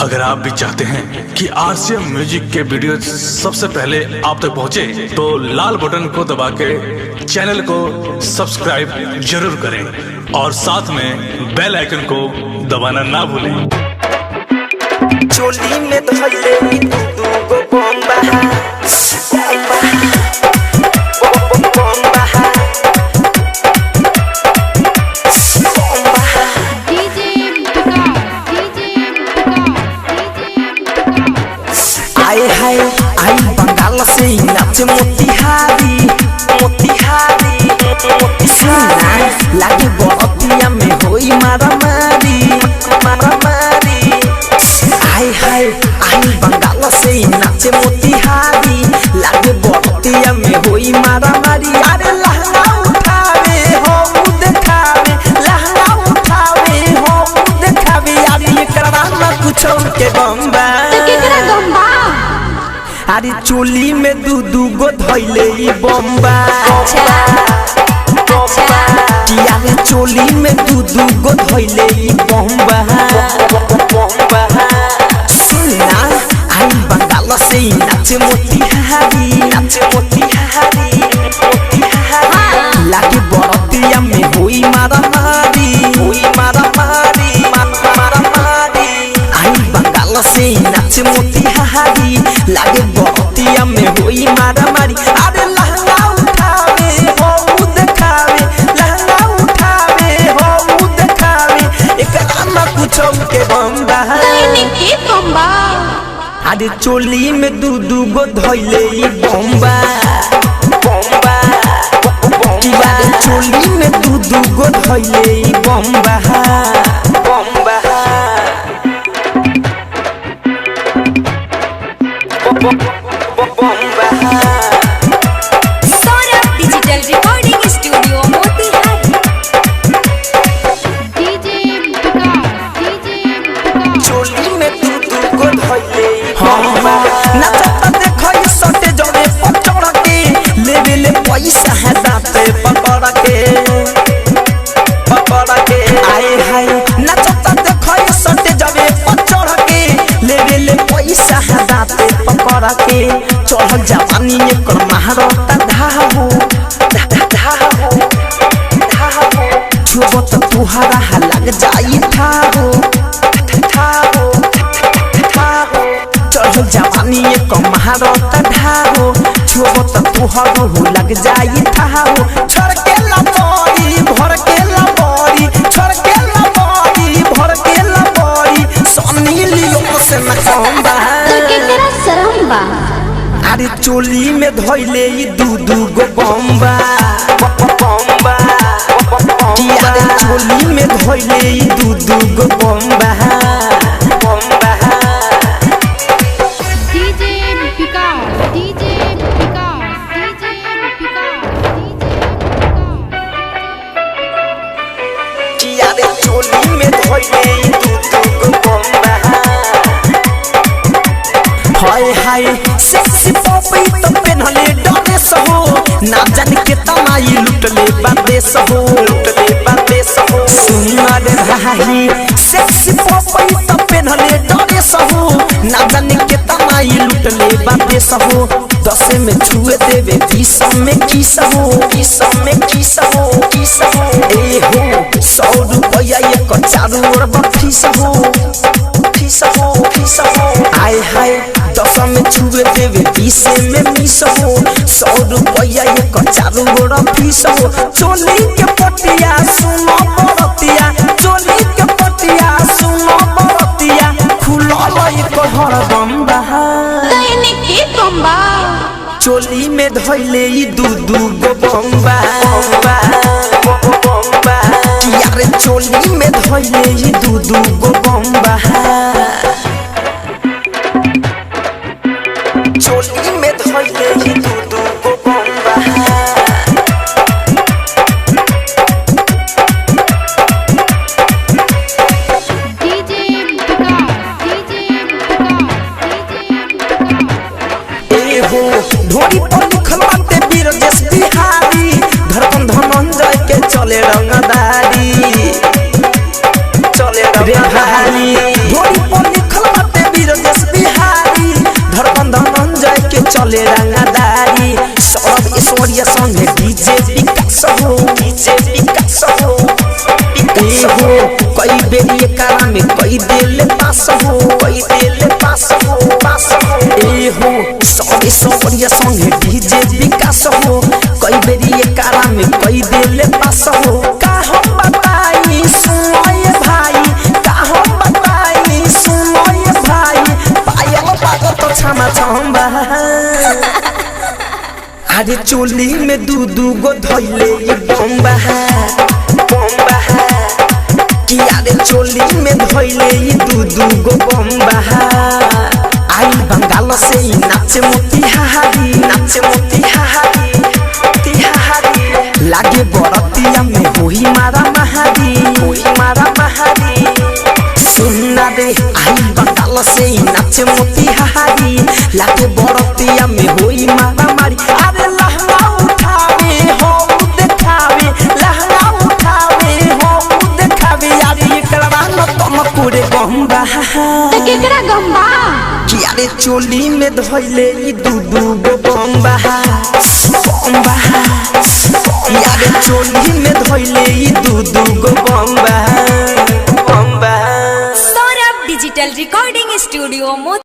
अगर आप भी चाहते हैं कि आरसीएम म्यूजिक के वीडियो सबसे पहले आप तक पहुंचे, तो लाल बटन को दबा के चैनल को सब्सक्राइब जरूर करें और साथ में बेल आइकन को दबाना ना भूलें। चोली में धइले तू गो बम्बा आए हाय आई बंगाल से नाच मोतिहारी मोतिहारी मोतिहारी लागे बतिया में होई मारामारी मारामारी। आए हाय आई बंगाल से नाच मोतिहारी लागे बतिया में होई मारामारी। अरे लहंगा उठावे हो देखावे, लहंगा उठावे हो देखावे। अरे एकरा ना कुछ के बम्बा अरे चोली में दू गो धइले बम्बा अरे चोली में दू गो धइले बम्बा। सुनना आई बंगाल से नाच मोतिहारी नाच मोतिहारी मोतिहारी लागे बरतिया में होई मारामारी होई मारामारी मारामारी। आई बंगाल से नाच मोतिहारी लागे बतिया में होई मारामारी। अरे लहंगा उठावे हो देखावे, लहंगा उठावे हो देखावे। एकरा ना कुछो के बम्बा अरे चोली में दू गो धइले बम्बा बम्बा बम्बा। चोली में दू गो धइले बम्बा बम्बा। Saurabh digital recording studio Motihari. चोली में दू गो धइले बम्बा। नचता देखई सटे जरे पचड़ के लेवे ले पैसा है दाते पकड़ के पकड़ के। आए हाय नचता देखई सटे जरे पचड़ के लेवे ले पैसा है दाते पकड़ के। चढ़ जवानी एकर महारता धाहो धाहो धाहो। छुबो तो तुहरा लग जाई थाहो थाहो थाहो। चढ़ जवानी एकर महारता धाहो छुबो तो तुहरा लग जाई थाहो। छोड़ के लबड़ी भर के लबड़ी छोड़ के लबड़ी भर के लबड़ी। सोनी लियो से न कम्बा अरे चोली में धइले दू गो बम्बा बम्बा। अरे चोली में धइले दू गो बम्बा बम्बा। अरे चोली में धइले दू गो बम्बा। हाय हाय सेक्सी पॉपी तो पेनहले ड्रेस हो ना जान के तमाई लुटले बादेश हो लुटले बादेश हो। सुना रे भाई सेक्सी पॉपी तो पेनहले ड्रेस हो ना जान के तमाई लुटले बादेश हो। 10 में छुए देवे 20 में किस हो 20 में किस हो किस हो। ए हो 100 रुपया एक चारू ओर बफीस हो फीस हो फीस हो। आए हाय 10 में छुए देवे 20 में मिस हो 100 रुपया एक चारू गोड़ा फीस हो। चोली के पटिया सुनो बरतिया चोली के पटिया सुनो बरतिया खुलल एक घर बम्बा चोली में धइले दू गो बम्बा बम्बा बम्बा। यार चोली में धइले दू गो बम्बा चोली में धइले दू गो बम्बा। ए हो ढोरी पर लिखल बाटे बीरजेश बिहारी धड़कन धनंजय के चले रंगदारी चले रे भाई। ढोरी पर लिखल बाटे चले रंगदारी सब ऐश्वर्या संगे डीजे विकास हो कई बेरी करा में कई दिल पास हो ए हो सब ऐश्वर्या संगे डीजे विकास हो कई बेरी करा में कई दिल पास हो का हम बताई सुनो ये भाई का हम बताई सुनो ये भाई पायल पागल तो छमा छम्बा अरे चोली में दू गो धइले ये बम्बा किया रे चोली में धइले ये दू गो बम्बा आई बंगाल से नाचे मोतिहारी लागे बरतिया में होई मारा महारी सुनना रे आई बंगाल से नाचे मोतिहारी लागे बरतिया में होई मारा मारी अरे लहंगा उठावे हो देखावे लहंगा उठावे हो देखावे यारी एकरा न तम पूरे गंबा तो केकरा गंबा कि अरे चोली में धइले ई दू गो बम्बा यारे चोली में धइले ई दू गो बम्बा सौरभ डिजिटल रिकॉर्डिंग स्टूडियो